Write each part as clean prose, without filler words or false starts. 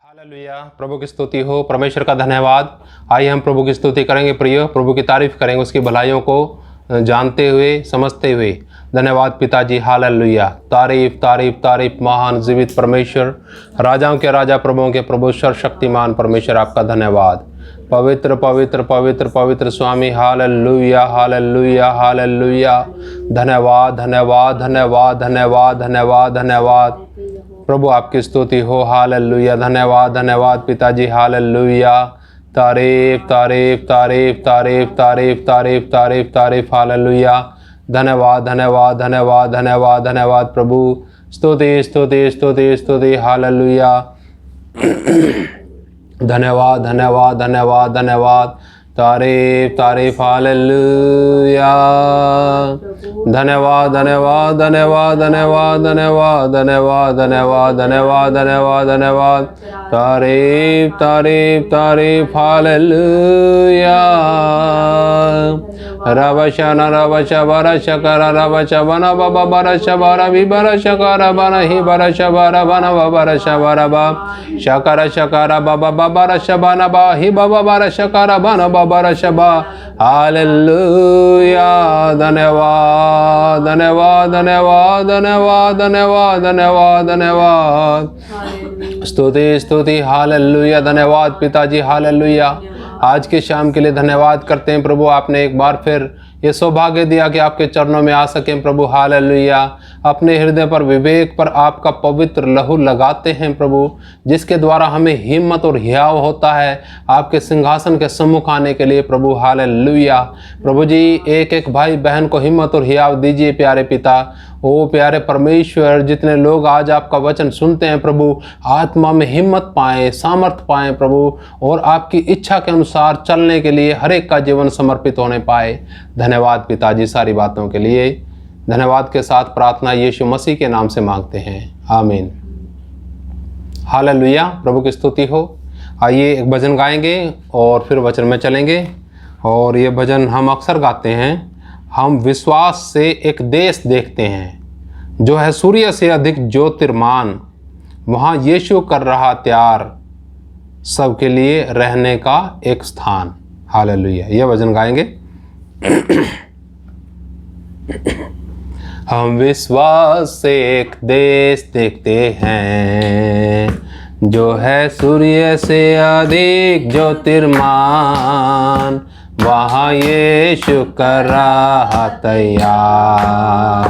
Hallelujah. प्रभु की स्तुति हो, परमेश्वर का धन्यवाद। आइए हम प्रभु की स्तुति करेंगे प्रिय, प्रभु की तारीफ करेंगे, उसकी भलाइयों को जानते हुए समझते हुए। धन्यवाद पिताजी। हालेलुया। तारीफ तारीफ तारीफ महान जीवित परमेश्वर, राजाओं के राजा, प्रभुओं के प्रभु, सर्वशक्तिमान परमेश्वर, आपका धन्यवाद। पवित्र पवित्र पवित्र पवित्र स्वामी। Hallelujah hallelujah hallelujah. धन्यवाद धन्यवाद धन्यवाद धन्यवाद धन्यवाद धन्यवाद प्रभु, आपकी स्तुति हो। हालेलुया। धन्यवाद धन्यवाद पिताजी। हालेलुया। तारीफ तारीफ तारीफ तारीफ तारीफ तारीफ तारीफ तारीफ। हालेलुया। धन्यवाद धन्यवाद धन्यवाद धन्यवाद धन्यवाद प्रभु। स्तुति स्तुति स्तुति स्तुति। हालेलुया। धन्यवाद धन्यवाद धन्यवाद धन्यवाद। तारीफ तारीफ। हालेलुया। धन्यवाद धन्यवाद धन्यवाद धन्यवाद धन्यवाद धन्यवाद धन्यवाद धन्यवाद धन्यवाद धन्यवाद। तारीफ तारीफ तारीफ। हालेलुया। रवशन रवश बरश कर रवश बन बब बरश बर विबर शकर बन ही बरश बर बन बरश बर ब शकर शकर बब बरश बन ब ही बब बरश कर बन बरश ब। हालेलुया। धन्यवाद धन्यवाद धन्यवाद धन्यवाद धन्यवाद धन्यवाद धन्यवाद। स्तुति स्तुति। हालेलुया। धन्यवाद पिताजी। हालेलुया। आज के शाम के लिए धन्यवाद करते हैं प्रभु, आपने एक बार फिर ये सौभाग्य दिया कि आपके चरणों में आ सकें प्रभु। हालेलुया। अपने हृदय पर विवेक पर आपका पवित्र लहू लगाते हैं प्रभु, जिसके द्वारा हमें हिम्मत और हियाव होता है आपके सिंहासन के सम्मुख आने के लिए प्रभु। हालेलुया। प्रभु जी, एक एक भाई बहन को हिम्मत और हियाव दीजिए प्यारे पिता। ओ प्यारे परमेश्वर, जितने लोग आज आपका वचन सुनते हैं प्रभु, आत्मा में हिम्मत पाएं, सामर्थ पाएं प्रभु, और आपकी इच्छा के अनुसार चलने के लिए हर एक का जीवन समर्पित होने पाए। धन्यवाद पिताजी सारी बातों के लिए। धन्यवाद के साथ प्रार्थना यीशु मसीह के नाम से मांगते हैं, आमीन। हालेलुया। प्रभु की स्तुति हो। आइए एक भजन गाएंगे और फिर वचन में चलेंगे। और ये भजन हम अक्सर गाते हैं। हम विश्वास से एक देश देखते हैं जो है सूर्य से अधिक ज्योतिर्मान, वहाँ यीशु कर रहा तैयार सबके लिए रहने का एक स्थान। हालेलुया। यह भजन गाएंगे। हम विश्वास से एक देश देखते हैं जो है सूर्य से अधिक ज्योतिर्मान, वहाँ यीशु कर रहा तैयार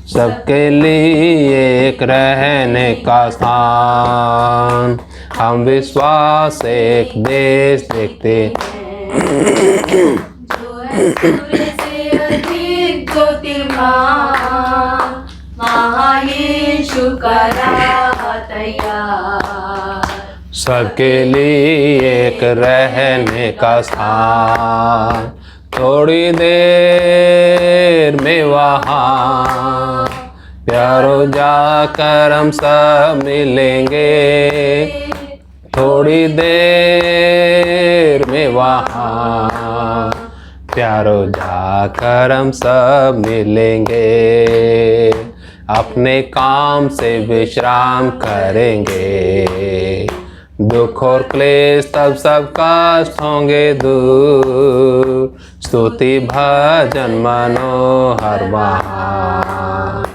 सबके लिए एक रहने का स्थान। हम विश्वास से एक देश देखते ज्योतिर्मान, वहाँ यीशु का रहा तैयार सबके लिए एक रहने का स्थान। थोड़ी देर में वहाँ प्यारो जाकर हम सब मिलेंगे। थोड़ी देर में वहाँ प्यारो जाकर हम सब मिलेंगे। अपने काम से विश्राम करेंगे, दुख और क्लेश तब सब कष्ट होंगे दूर। स्तुति भजन मनोहर वहाँ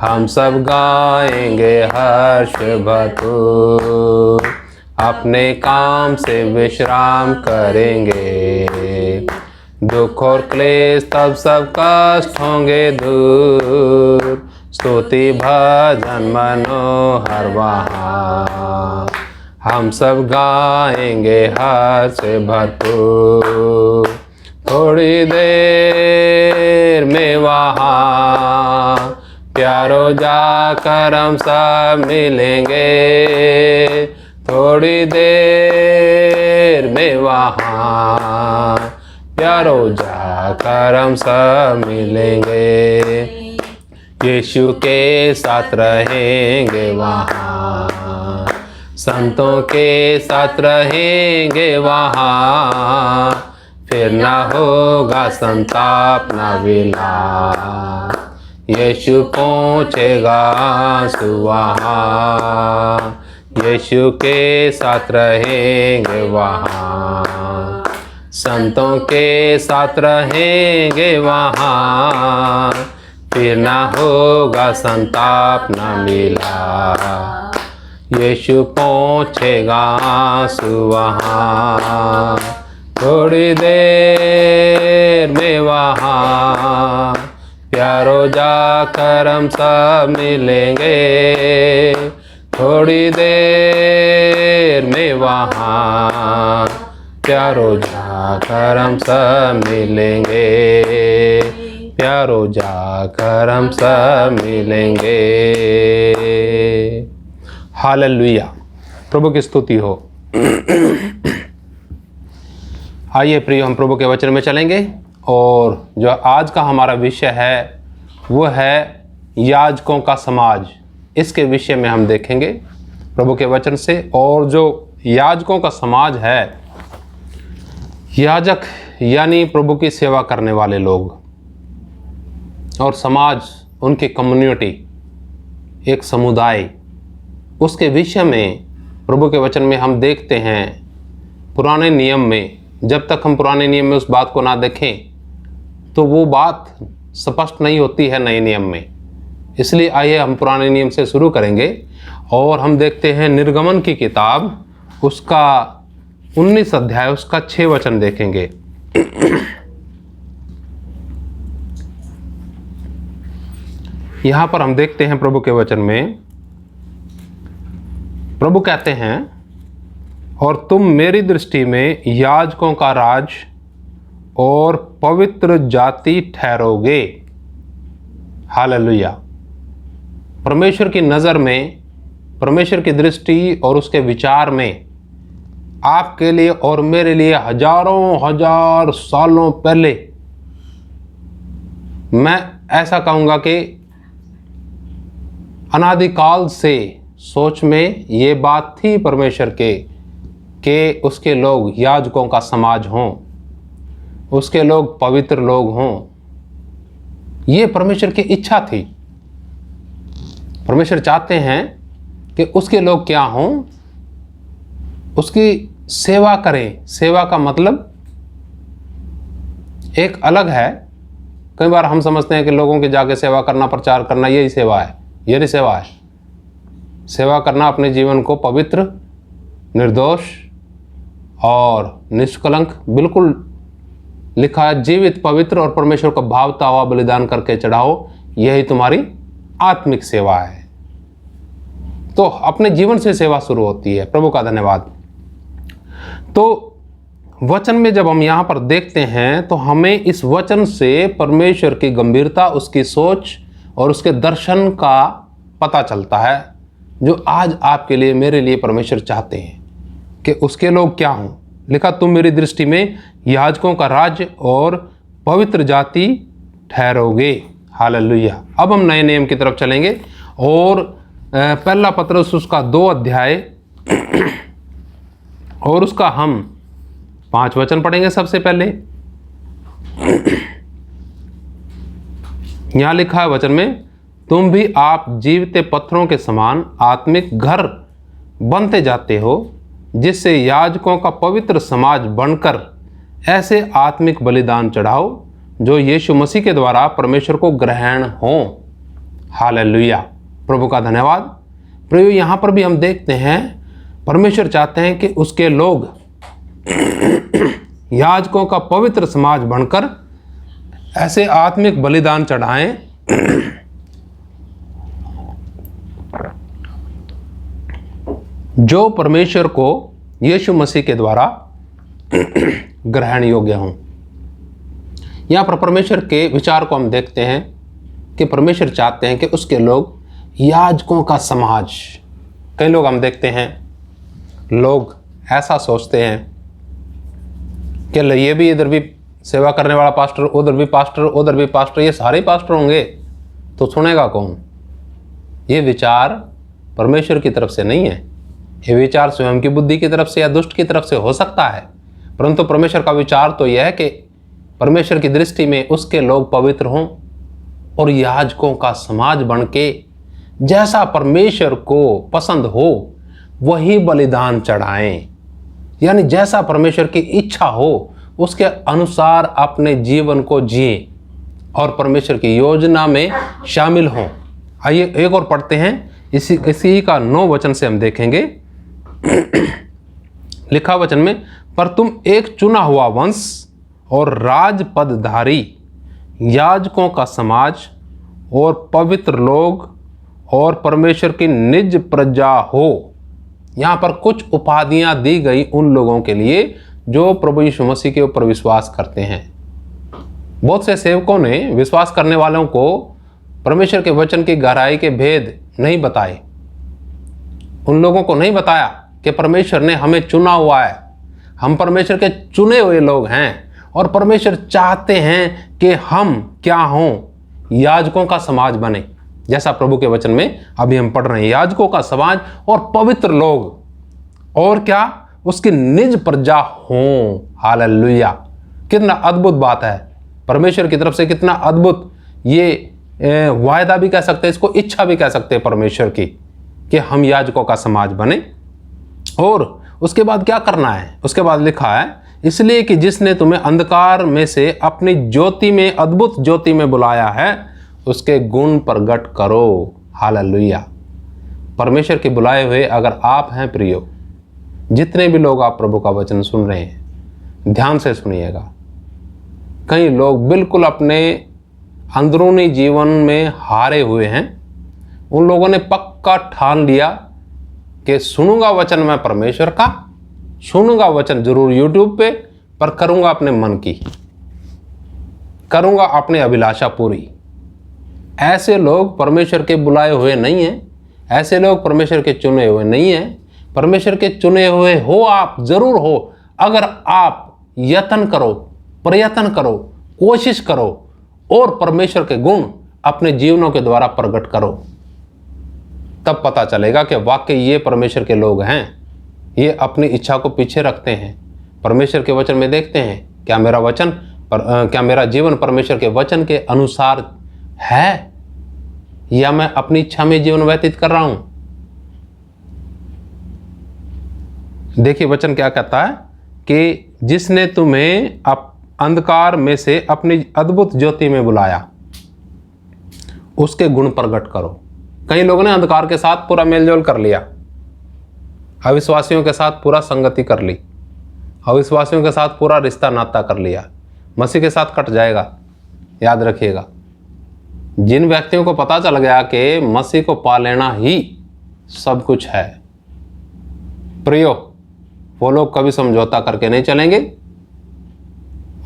हम सब गाएंगे हर्ष भरपूर। अपने काम से विश्राम करेंगे, दुख और क्लेश तब सब कष्ट होंगे दूर। स्तुति भजन मनोहर वहाँ हम सब गाएंगे हर्ष भरपूर। थोड़ी देर में वहाँ प्यारो जाकर हम सब मिलेंगे। थोड़ी देर में वहाँ प्यारो जाकर हम सब मिलेंगे। यीशु के साथ रहेंगे वहाँ, संतों के साथ रहेंगे वहाँ। फिर ना होगा संताप ना विलाप, यीशु पहुँचेगा आंसू वहाँ। यीशु के साथ रहेंगे वहाँ, संतों के साथ रहेंगे वहाँ, फिर ना होगा संताप ना मिला, यीशु पहुँचेगा आंसू वहाँ, थोड़ी देर में वहाँ, प्यारो जाकर हम सब मिलेंगे, थोड़ी देर में वहाँ, प्यारो जाकर हम सब मिलेंगे, प्यारो जाकर हम सब मिलेंगे। हालेलुया, प्रभु की स्तुति हो। आइए प्रिय, हम प्रभु के वचन में चलेंगे और जो आज का हमारा विषय है वो है याजकों का समाज। इसके विषय में हम देखेंगे प्रभु के वचन से। और जो याजकों का समाज है, याजक यानी प्रभु की सेवा करने वाले लोग, और समाज उनकी कम्युनिटी, एक समुदाय, उसके विषय में प्रभु के वचन में हम देखते हैं। पुराने नियम में, जब तक हम पुराने नियम में उस बात को ना देखें तो वो बात स्पष्ट नहीं होती है नए नियम में। इसलिए आइए हम पुराने नियम से शुरू करेंगे और हम देखते हैं निर्गमन की किताब, उसका 19 अध्याय, उसका 6 वचन देखेंगे। यहाँ पर हम देखते हैं प्रभु के वचन में, प्रभु कहते हैं, और तुम मेरी दृष्टि में याजकों का राज और पवित्र जाति ठहरोगे। हालेलुया। परमेश्वर की नज़र में, परमेश्वर की दृष्टि और उसके विचार में आपके लिए और मेरे लिए हजारों हजार सालों पहले, मैं ऐसा कहूँगा कि अनादिकाल से सोच में ये बात थी परमेश्वर के उसके लोग याजकों का समाज हों, उसके लोग पवित्र लोग हों। ये परमेश्वर की इच्छा थी। परमेश्वर चाहते हैं कि उसके लोग क्या हों, उसकी सेवा करें। सेवा का मतलब एक अलग है। कई बार हम समझते हैं कि लोगों की जाके सेवा करना, प्रचार करना, यही सेवा है। ये नहीं सेवा है। सेवा करना अपने जीवन को पवित्र, निर्दोष और निष्कलंक, बिल्कुल लिखा है, जीवित, पवित्र और परमेश्वर को भावता हुआ बलिदान करके चढ़ाओ, यही तुम्हारी आत्मिक सेवा है। तो अपने जीवन से सेवा शुरू होती है। प्रभु का धन्यवाद। तो वचन में जब हम यहाँ पर देखते हैं तो हमें इस वचन से परमेश्वर की गंभीरता, उसकी सोच और उसके दर्शन का पता चलता है, जो आज आपके लिए, मेरे लिए परमेश्वर चाहते हैं कि उसके लोग क्या हों। लिखा, तुम मेरी दृष्टि में याजकों का राज्य और पवित्र जाति ठहरोगे। हालेलुया। अब हम नए नियम की तरफ चलेंगे और पहला पत्रस उसका 2 अध्याय और उसका हम 5 वचन पढ़ेंगे। सबसे पहले यहाँ लिखा है वचन में, तुम भी आप जीवते पत्थरों के समान आत्मिक घर बनते जाते हो, जिससे याजकों का पवित्र समाज बनकर ऐसे आत्मिक बलिदान चढ़ाओ जो यीशु मसीह के द्वारा परमेश्वर को ग्रहण हो। हालेलुया। प्रभु का धन्यवाद। प्रभु, यहाँ पर भी हम देखते हैं परमेश्वर चाहते हैं कि उसके लोग याजकों का पवित्र समाज बनकर ऐसे आत्मिक बलिदान चढ़ाएं जो परमेश्वर को यीशु मसीह के द्वारा ग्रहण योग्य हों। यहाँ पर परमेश्वर के विचार को हम देखते हैं कि परमेश्वर चाहते हैं कि उसके लोग याजकों का समाज। कई लोग हम देखते हैं, लोग ऐसा सोचते हैं कि ये भी, इधर भी सेवा करने वाला पास्टर, उधर भी पास्टर, उधर भी पास्टर, ये सारे पास्टर होंगे तो सुनेगा कौन। ये विचार परमेश्वर की तरफ से नहीं है। ये विचार स्वयं की बुद्धि की तरफ से या दुष्ट की तरफ से हो सकता है, परंतु परमेश्वर का विचार तो यह है कि परमेश्वर की दृष्टि में उसके लोग पवित्र हों और याजकों का समाज बन के जैसा परमेश्वर को पसंद हो वही बलिदान चढ़ाएं। यानी जैसा परमेश्वर की इच्छा हो उसके अनुसार अपने जीवन को जिए और परमेश्वर की योजना में शामिल हों। आइए एक और पढ़ते हैं, इसी का 9 वचन से हम देखेंगे। लिखा वचन में, पर तुम एक चुना हुआ वंश और राजपदधारी, याजकों का समाज और पवित्र लोग और परमेश्वर की निज प्रजा हो। यहाँ पर कुछ उपाधियां दी गई उन लोगों के लिए जो प्रभु यीशु मसीह के ऊपर विश्वास करते हैं। बहुत से सेवकों ने विश्वास करने वालों को परमेश्वर के वचन की गहराई के भेद नहीं बताए। उन लोगों को नहीं बताया कि परमेश्वर ने हमें चुना हुआ है, हम परमेश्वर के चुने हुए लोग हैं और परमेश्वर चाहते हैं कि हम क्या हों, याजकों का समाज बने। जैसा प्रभु के वचन में अभी हम पढ़ रहे हैं, याजकों का समाज और पवित्र लोग और क्या, उसकी निज प्रजा हों। हालेलुया! कितना अद्भुत बात है परमेश्वर की तरफ से, कितना अद्भुत ये वायदा भी कह सकते हैं, इसको इच्छा भी कह सकते हैं परमेश्वर की, कि हम याजकों का समाज बने। और उसके बाद क्या करना है, उसके बाद लिखा है, इसलिए कि जिसने तुम्हें अंधकार में से अपनी ज्योति में, अद्भुत ज्योति में बुलाया है, उसके गुण प्रगट करो। हालेलुया! परमेश्वर के बुलाए हुए अगर आप हैं प्रियो, जितने भी लोग आप प्रभु का वचन सुन रहे हैं, ध्यान से सुनिएगा। कई लोग बिल्कुल अपने अंदरूनी जीवन में हारे हुए हैं। उन लोगों ने पक्का ठान लिया कि सुनूंगा वचन मैं परमेश्वर का, सुनूंगा वचन जरूर यूट्यूब पे, पर करूंगा अपने मन की, करूंगा अपनी अभिलाषा पूरी। ऐसे लोग परमेश्वर के बुलाए हुए नहीं हैं, ऐसे लोग परमेश्वर के चुने हुए नहीं हैं। परमेश्वर के चुने हुए हो आप, जरूर हो, अगर आप यत्न करो, प्रयत्न करो, कोशिश करो और परमेश्वर के गुण अपने जीवनों के द्वारा प्रकट करो, तब पता चलेगा कि वाकई ये परमेश्वर के लोग हैं। ये अपनी इच्छा को पीछे रखते हैं, परमेश्वर के वचन में देखते हैं, क्या मेरा वचन क्या मेरा जीवन परमेश्वर के वचन के अनुसार है या मैं अपनी इच्छा में जीवन व्यतीत कर रहा हूं। देखिए वचन क्या कहता है कि जिसने तुम्हें अंधकार में से अपनी अद्भुत ज्योति में बुलाया, उसके गुण प्रकट करो। कई लोगों ने अंधकार के साथ पूरा मेलजोल कर लिया, अविश्वासियों के साथ पूरा संगति कर ली, अविश्वासियों के साथ पूरा रिश्ता नाता कर लिया। मसीह के साथ कट जाएगा, याद रखिएगा। जिन व्यक्तियों को पता चल गया कि मसीह को पा लेना ही सब कुछ है प्रियो, वो लोग कभी समझौता करके नहीं चलेंगे।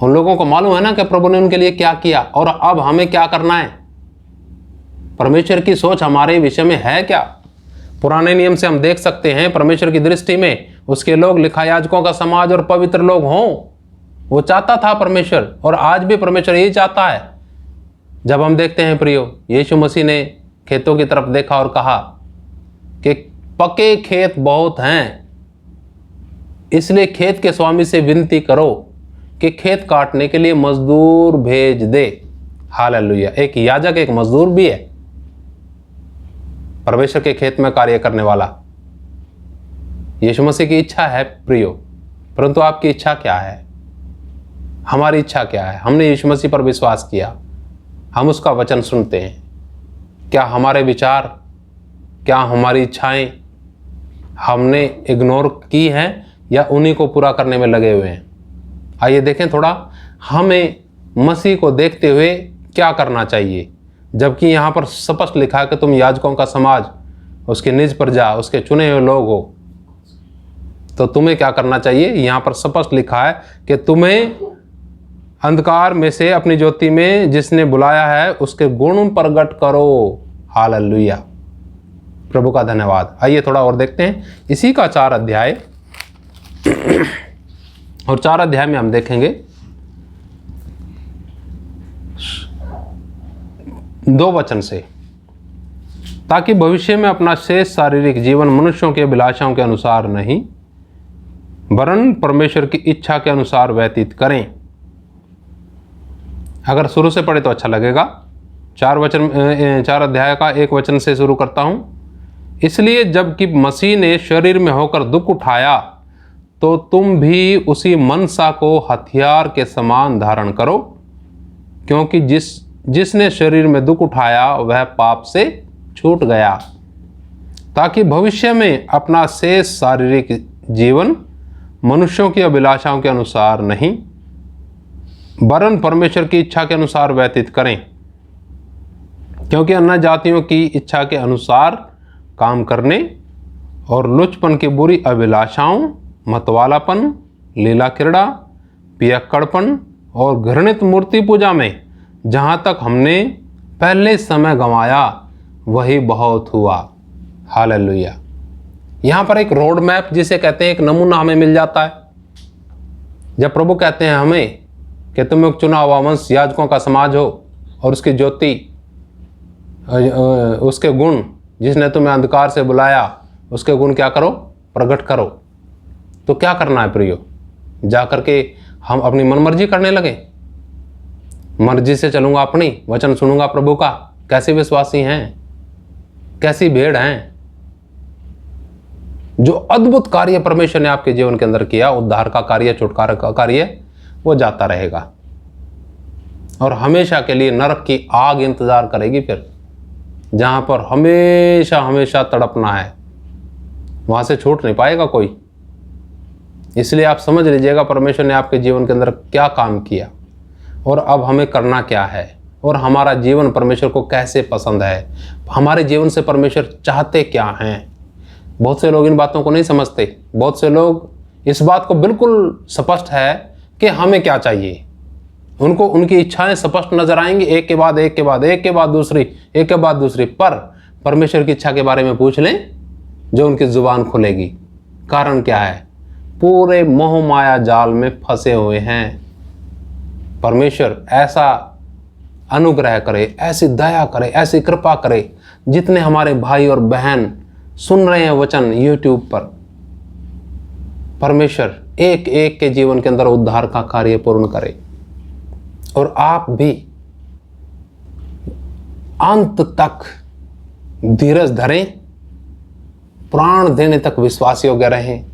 उन लोगों को मालूम है ना कि प्रभु ने उनके लिए क्या किया और अब हमें क्या करना है। परमेश्वर की सोच हमारे विषय में है क्या। पुराने नियम से हम देख सकते हैं परमेश्वर की दृष्टि में उसके लोग लिखा याजकों का समाज और पवित्र लोग हों। वो चाहता था परमेश्वर, और आज भी परमेश्वर यही चाहता है। जब हम देखते हैं प्रियो, यीशु मसीह ने खेतों की तरफ देखा और कहा कि पके खेत बहुत हैं, इसलिए खेत के स्वामी से विनती करो कि खेत काटने के लिए मजदूर भेज दे। हालेलुया! एक याजक एक मजदूर भी है, परमेश्वर के खेत में कार्य करने वाला। यीशु मसीह की इच्छा है प्रियो, परंतु आपकी इच्छा क्या है, हमारी इच्छा क्या है। हमने यीशु मसीह पर विश्वास किया, हम उसका वचन सुनते हैं। क्या हमारे विचार, क्या हमारी इच्छाएं हमने इग्नोर की हैं या उन्हीं को पूरा करने में लगे हुए हैं। आइए देखें थोड़ा हमें मसीह को देखते हुए क्या करना चाहिए, जबकि यहाँ पर स्पष्ट लिखा है कि तुम याजकों का समाज, उसके निज प्रजा, उसके चुने हुए लोग हो। तो तुम्हें क्या करना चाहिए, यहाँ पर स्पष्ट लिखा है कि तुम्हें अंधकार में से अपनी ज्योति में जिसने बुलाया है उसके गुण प्रकट करो। हालेलुया! प्रभु का धन्यवाद। आइए थोड़ा और देखते हैं इसी का 4 अध्याय और 4 अध्याय में हम देखेंगे 2 वचन से, ताकि भविष्य में अपना शेष शारीरिक जीवन मनुष्यों के अभिलाषाओं के अनुसार नहीं वरन परमेश्वर की इच्छा के अनुसार व्यतीत करें। अगर शुरू से पढ़े तो अच्छा लगेगा। 4 अध्याय का 1 वचन से शुरू करता हूं। इसलिए जबकि मसीह ने शरीर में होकर दुख उठाया, तो तुम भी उसी मनसा को हथियार के समान धारण करो, क्योंकि जिसने शरीर में दुख उठाया वह पाप से छूट गया, ताकि भविष्य में अपना शेष शारीरिक जीवन मनुष्यों की अभिलाषाओं के अनुसार नहीं, वरन परमेश्वर की इच्छा के अनुसार व्यतीत करें। क्योंकि अन्य जातियों की इच्छा के अनुसार काम करने और लुचपन की बुरी अभिलाषाओं, मतवालापन, लीला क्रीड़ा, पियक्कड़पन और घृणित मूर्ति पूजा में जहाँ तक हमने पहले समय गंवाया वही बहुत हुआ। हालेलुया। यहाँ पर एक रोड मैप जिसे कहते हैं, एक नमूना हमें मिल जाता है। जब प्रभु कहते हैं हमें कि तुम एक चुना हुआ वंश, याजकों का समाज हो, और उसकी ज्योति, उसके गुण, जिसने तुम्हें अंधकार से बुलाया उसके गुण क्या करो, प्रकट करो। तो क्या करना है प्रियो? जा करके हम अपनी मनमर्जी करने लगे, मर्जी से चलूंगा अपनी, वचन सुनूंगा प्रभु का। कैसे विश्वासी हैं, कैसी भेड़ हैं। जो अद्भुत कार्य परमेश्वर ने आपके जीवन के अंदर किया, उद्धार का कार्य, छुटकारा का कार्य, वो जाता रहेगा और हमेशा के लिए नरक की आग इंतजार करेगी फिर, जहां पर हमेशा हमेशा तड़पना है। वहां से छूट नहीं पाएगा कोई। इसलिए आप समझ लीजिएगा परमेश्वर ने आपके जीवन के अंदर क्या काम किया और अब हमें करना क्या है, और हमारा जीवन परमेश्वर को कैसे पसंद है, हमारे जीवन से परमेश्वर चाहते क्या हैं। बहुत से लोग इन बातों को नहीं समझते। बहुत से लोग इस बात को बिल्कुल स्पष्ट है कि हमें क्या चाहिए। उनको उनकी इच्छाएं स्पष्ट नजर आएंगी, एक के बाद एक के बाद एक के बाद दूसरी, एक के बाद दूसरी। पर परमेश्वर की इच्छा के बारे में पूछ लें, जो उनकी जुबान खुलेगी। कारण क्या है? पूरे मोह माया जाल में फंसे हुए हैं। परमेश्वर ऐसा अनुग्रह करे, ऐसी दया करे, ऐसी कृपा करे। जितने हमारे भाई और बहन सुन रहे हैं वचन YouTube पर, परमेश्वर एक एक के जीवन के अंदर उद्धार का कार्य पूर्ण करे, और आप भी अंत तक धीरज धरें, प्राण देने तक विश्वास योग्य रहें,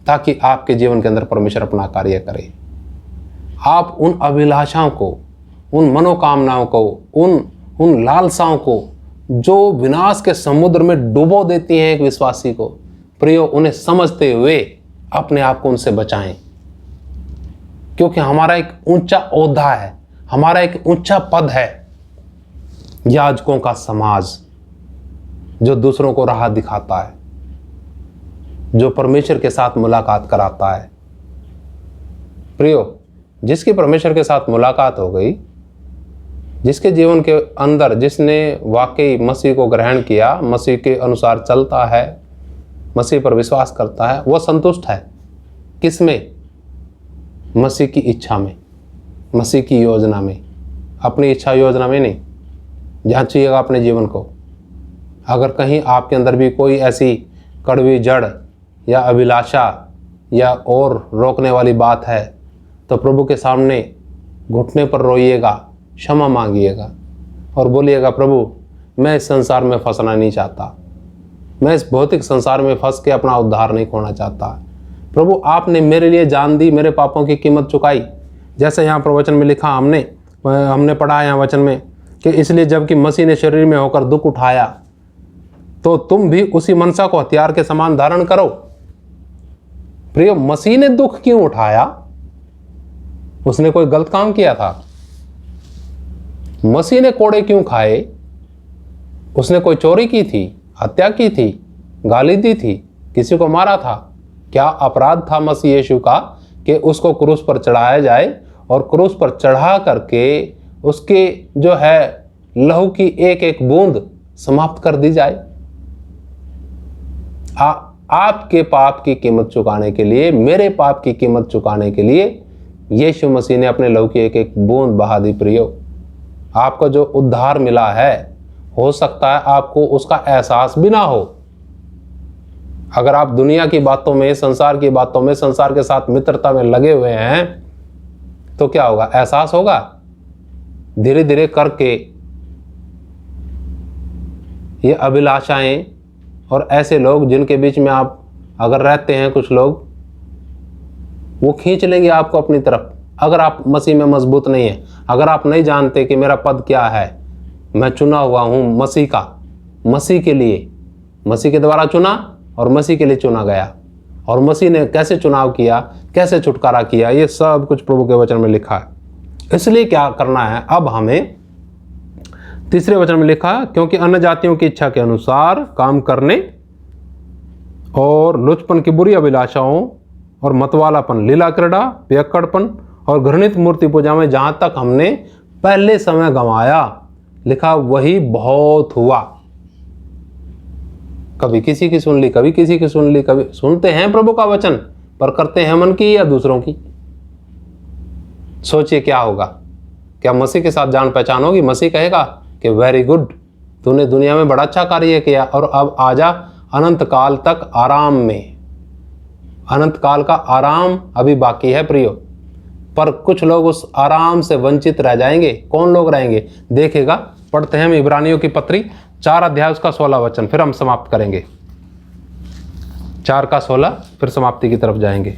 ताकि आपके जीवन के अंदर परमेश्वर अपना कार्य करे। आप उन अभिलाषाओं को, उन मनोकामनाओं को, उन लालसाओं को जो विनाश के समुद्र में डुबो देती हैं एक विश्वासी को, प्रियो, उन्हें समझते हुए अपने आप को उनसे बचाएं। क्योंकि हमारा एक ऊंचा ओहदा है, हमारा एक ऊंचा पद है, याजकों का समाज, जो दूसरों को राह दिखाता है, जो परमेश्वर के साथ मुलाकात कराता है। प्रियो, जिसकी परमेश्वर के साथ मुलाकात हो गई, जिसके जीवन के अंदर, जिसने वाकई मसीह को ग्रहण किया, मसीह के अनुसार चलता है, मसीह पर विश्वास करता है, वह संतुष्ट है। किसमें? मसीह की इच्छा में, मसीह की योजना में, अपनी इच्छा योजना में नहीं। जांचिएगा अपने जीवन को। अगर कहीं आपके अंदर भी कोई ऐसी कड़वी जड़ या अभिलाषा या और रोकने वाली बात है, तो प्रभु के सामने घुटने पर रोइएगा, क्षमा मांगिएगा और बोलिएगा, प्रभु मैं इस संसार में फंसना नहीं चाहता, मैं इस भौतिक संसार में फंस के अपना उद्धार नहीं खोना चाहता। प्रभु आपने मेरे लिए जान दी, मेरे पापों की कीमत चुकाई। जैसे यहाँ पर वचन में लिखा, हमने पढ़ा यहाँ वचन में कि इसलिए जबकि मसीह ने शरीर में होकर दुख उठाया, तो तुम भी उसी मनसा को हथियार के समान धारण करो। प्रिय, मसीह ने दुख क्यों उठाया? उसने कोई गलत काम किया था? मसीह ने कोड़े क्यों खाए? उसने कोई चोरी की थी, हत्या की थी, गाली दी थी, किसी को मारा था? क्या अपराध था मसीह यीशु का कि उसको क्रूस पर चढ़ाया जाए और क्रूस पर चढ़ा करके उसके जो है लहू की एक एक बूंद समाप्त कर दी जाए? आपके पाप की कीमत चुकाने के लिए, मेरे पाप की कीमत चुकाने के लिए यीशु मसीह ने अपने लहू की एक एक बूंद बहा दी। प्रियो, आपको जो उद्धार मिला है, हो सकता है आपको उसका एहसास भी ना हो। अगर आप दुनिया की बातों में, संसार की बातों में, संसार के साथ मित्रता में लगे हुए हैं, तो क्या होगा? एहसास होगा। धीरे धीरे करके ये अभिलाषाएं, और ऐसे लोग जिनके बीच में आप अगर रहते हैं, कुछ लोग वो खींच लेंगे आपको अपनी तरफ। अगर आप मसीह में मजबूत नहीं है, अगर आप नहीं जानते कि मेरा पद क्या है, मैं चुना हुआ हूँ मसीह का, मसीह के लिए, मसीह के द्वारा चुना और मसीह के लिए चुना गया, और मसीह ने कैसे चुनाव किया, कैसे छुटकारा किया, ये सब कुछ प्रभु के वचन में लिखा है। इसलिए क्या करना है अब हमें, तीसरे वचन में लिखा, क्योंकि अन्य जातियों की इच्छा के अनुसार काम करने और लुचपन की बुरी अभिलाषाओं और मतवालापन, लीला क्रीड़ा, पियक्कड़पन और घृणित मूर्ति पूजा में जहां तक हमने पहले समय गंवाया, लिखा वही बहुत हुआ। कभी किसी की सुन ली, कभी किसी की सुन ली, कभी सुनते हैं प्रभु का वचन पर करते हैं मन की या दूसरों की। सोचिए क्या होगा, क्या मसीह के साथ जान पहचान होगी? मसीह कहेगा कि वेरी गुड, तूने दुनिया में बड़ा अच्छा कार्य किया और अब आजा अनंत काल तक आराम में। अनंत काल का आराम अभी बाकी है प्रियो, पर कुछ लोग उस आराम से वंचित रह जाएंगे। कौन लोग रहेंगे देखेगा। पढ़ते हैं हम इब्रानियों की पत्री 4 अध्याय उसका 16 वचन, फिर हम समाप्त करेंगे। 4 का 16, फिर समाप्ति की तरफ जाएंगे।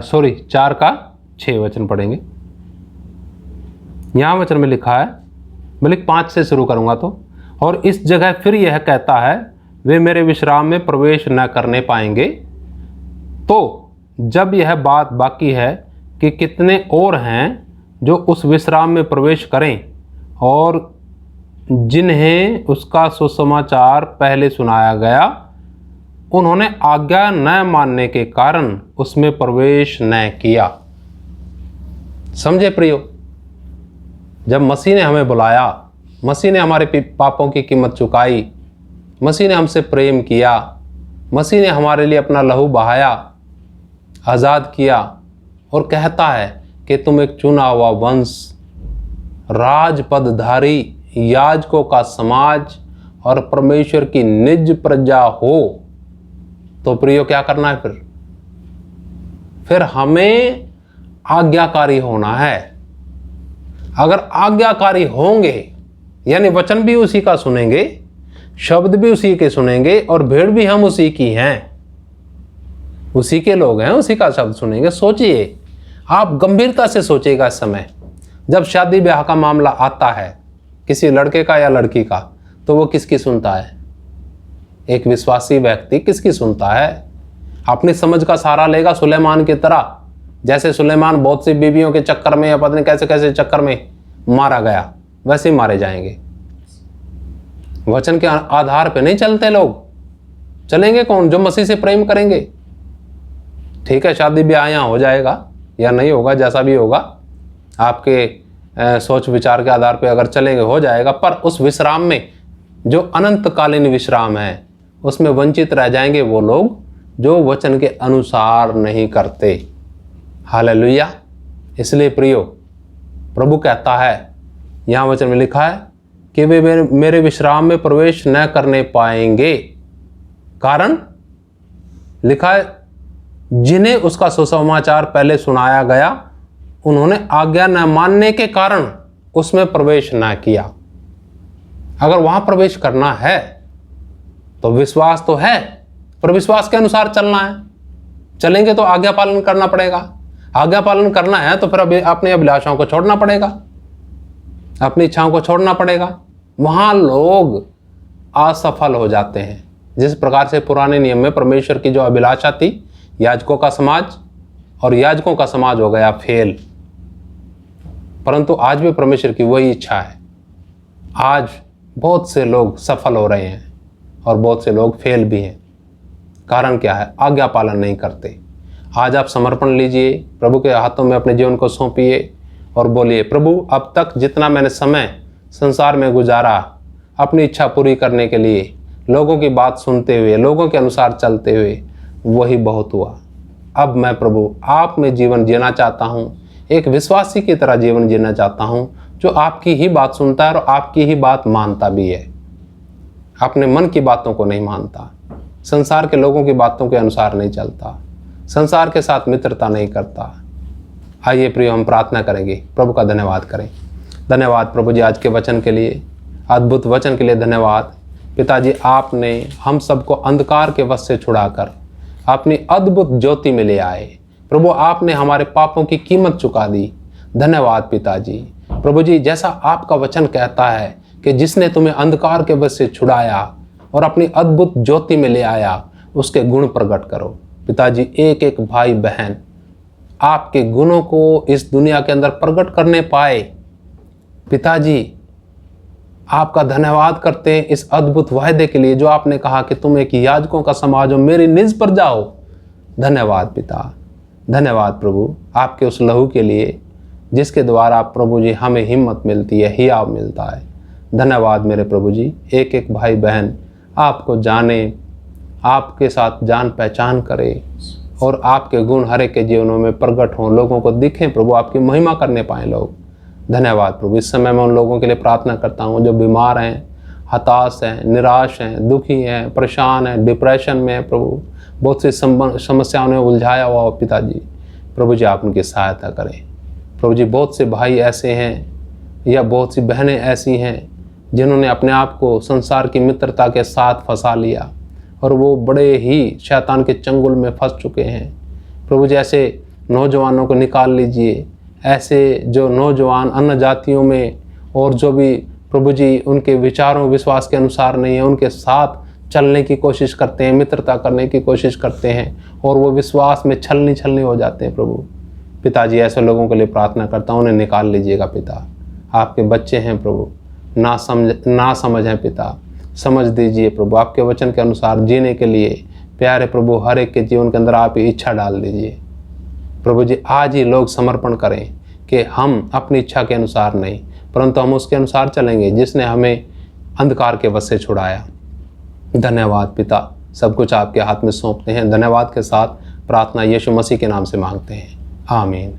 सॉरी 4 का 6 वचन पढ़ेंगे। यहाँ वचन में लिखा है, मैं 5 से शुरू करूँगा तो, और इस जगह फिर यह कहता है, वे मेरे विश्राम में प्रवेश न करने पाएंगे। तो जब यह बात बाकी है कि कितने और हैं जो उस विश्राम में प्रवेश करें और जिन्हें उसका सुसमाचार पहले सुनाया गया, उन्होंने आज्ञा न मानने के कारण उसमें प्रवेश न किया। समझे प्रियो, जब मसीह ने हमें बुलाया, मसीह ने हमारे पापों की कीमत चुकाई, मसीह ने हमसे प्रेम किया, मसीह ने हमारे लिए अपना लहू बहाया, आज़ाद किया, और कहता है कि तुम एक चुना हुआ वंश, राजपदधारी, याजकों का समाज और परमेश्वर की निज प्रजा हो। तो प्रियो क्या करना है फिर हमें आज्ञाकारी होना है। अगर आज्ञाकारी होंगे, यानी वचन भी उसी का सुनेंगे, शब्द भी उसी के सुनेंगे, और भेड़ भी हम उसी की हैं, उसी के लोग हैं, उसी का शब्द सुनेंगे। सोचिए, आप गंभीरता से सोचिएगा इस समय, जब शादी ब्याह का मामला आता है किसी लड़के का या लड़की का, तो वो किसकी सुनता है? एक विश्वासी व्यक्ति किसकी सुनता है? अपनी समझ का सहारा लेगा सुलेमान की तरह। जैसे सुलेमान बहुत सी बीवियों के चक्कर में या पता नहीं कैसे कैसे चक्कर में मारा गया, वैसे ही मारे जाएंगे। वचन के आधार पे नहीं चलते लोग। चलेंगे कौन? जो मसीह से प्रेम करेंगे। ठीक है, शादी ब्याह यहाँ हो जाएगा या नहीं होगा, जैसा भी होगा, आपके सोच विचार के आधार पे अगर चलेंगे हो जाएगा, पर उस विश्राम में जो अनंतकालीन विश्राम है उसमें वंचित रह जाएंगे वो लोग जो वचन के अनुसार नहीं करते। हालेलुया। इसलिए प्रियो, प्रभु कहता है, यहाँ वचन में लिखा है कि वे मेरे विश्राम में प्रवेश न करने पाएंगे। कारण लिखा है, जिन्हें उसका सुसमाचार पहले सुनाया गया, उन्होंने आज्ञा न मानने के कारण उसमें प्रवेश न किया। अगर वहां प्रवेश करना है तो विश्वास तो है, पर विश्वास के अनुसार चलना है। चलेंगे तो आज्ञा पालन करना पड़ेगा। आज्ञा पालन करना है तो फिर अपनी अभिलाषाओं को छोड़ना पड़ेगा, अपनी इच्छाओं को छोड़ना पड़ेगा। वहां लोग असफल हो जाते हैं। जिस प्रकार से पुराने नियम में परमेश्वर की जो अभिलाषा थी, याजकों का समाज, और याजकों का समाज हो गया फेल, परंतु आज भी परमेश्वर की वही इच्छा है। आज बहुत से लोग सफल हो रहे हैं और बहुत से लोग फेल भी हैं। कारण क्या है? आज्ञा पालन नहीं करते। आज आप समर्पण लीजिए, प्रभु के हाथों में अपने जीवन को सौंपिए और बोलिए, प्रभु अब तक जितना मैंने समय संसार में गुजारा अपनी इच्छा पूरी करने के लिए, लोगों की बात सुनते हुए, लोगों के अनुसार चलते हुए, वही बहुत हुआ। अब मैं प्रभु आप में जीवन जीना चाहता हूँ, एक विश्वासी की तरह जीवन जीना चाहता हूँ। जो आपकी ही बात सुनता है और आपकी ही बात मानता भी है, अपने मन की बातों को नहीं मानता, संसार के लोगों की बातों के अनुसार नहीं चलता, संसार के साथ मित्रता नहीं करता। आइए प्रिय, हम प्रार्थना करेंगे, प्रभु का धन्यवाद करें। धन्यवाद प्रभु जी आज के वचन के लिए, अद्भुत वचन के लिए धन्यवाद। पिताजी, आपने हम सबको अंधकार के वश से छुड़ाकर अपनी अद्भुत ज्योति में ले आए। प्रभु, आपने हमारे पापों की कीमत चुका दी। धन्यवाद पिताजी। प्रभु जी, जैसा आपका वचन कहता है कि जिसने तुम्हें अंधकार के वश से छुड़ाया और अपनी अद्भुत ज्योति में ले आया, उसके गुण प्रकट करो। पिताजी, एक एक भाई बहन आपके गुणों को इस दुनिया के अंदर प्रकट करने पाए। पिताजी, आपका धन्यवाद करते हैं इस अद्भुत वायदे के लिए जो आपने कहा कि तुम एक याजकों का समाज हो, मेरी निज पर जाओ। धन्यवाद पिता, धन्यवाद प्रभु आपके उस लहू के लिए जिसके द्वारा प्रभु जी हमें हिम्मत मिलती है, हियाव मिलता है। धन्यवाद मेरे प्रभु जी। एक एक भाई बहन आपको जाने, आपके साथ जान पहचान करे और आपके गुण हर एक के जीवनों में प्रकट हों, लोगों को दिखें प्रभु, आपकी महिमा करने पाएँ लोग। धन्यवाद प्रभु। इस समय मैं उन लोगों के लिए प्रार्थना करता हूँ जो बीमार हैं, हताश हैं, निराश हैं, दुखी हैं, परेशान हैं, डिप्रेशन में हैं प्रभु, बहुत सी समस्याओं ने उलझाया हुआ हो पिताजी। प्रभु जी, आप उनकी सहायता करें। प्रभु जी, बहुत से भाई ऐसे हैं या बहुत सी बहनें ऐसी हैं जिन्होंने अपने आप को संसार की मित्रता के साथ फंसा लिया और वो बड़े ही शैतान के चंगुल में फंस चुके हैं। प्रभु जी, ऐसे नौजवानों को निकाल लीजिए, ऐसे जो नौजवान अन्य जातियों में और जो भी प्रभु जी उनके विचारों विश्वास के अनुसार नहीं है, उनके साथ चलने की कोशिश करते हैं, मित्रता करने की कोशिश करते हैं और वो विश्वास में छलनी हो जाते हैं प्रभु। पिताजी, ऐसे लोगों के लिए प्रार्थना करता हूँ, उन्हें निकाल लीजिएगा पिता। आपके बच्चे हैं प्रभु, ना समझ हैं पिता, समझ दीजिए प्रभु। आपके वचन के अनुसार जीने के लिए प्यारे प्रभु हर एक के जीवन के अंदर आप इच्छा डाल दीजिए प्रभु जी। आज ही लोग समर्पण करें कि हम अपनी इच्छा के अनुसार नहीं, परंतु हम उसके अनुसार चलेंगे जिसने हमें अंधकार के वश से छुड़ाया। धन्यवाद पिता, सब कुछ आपके हाथ में सौंपते हैं। धन्यवाद के साथ प्रार्थना यीशु मसीह के नाम से मांगते हैं, आमीन।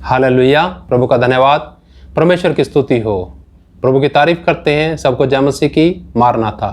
हालेलुया। प्रभु का धन्यवाद, परमेश्वर की स्तुति हो। प्रभु की तारीफ करते हैं। सबको जय मसीह की। मारनाथा।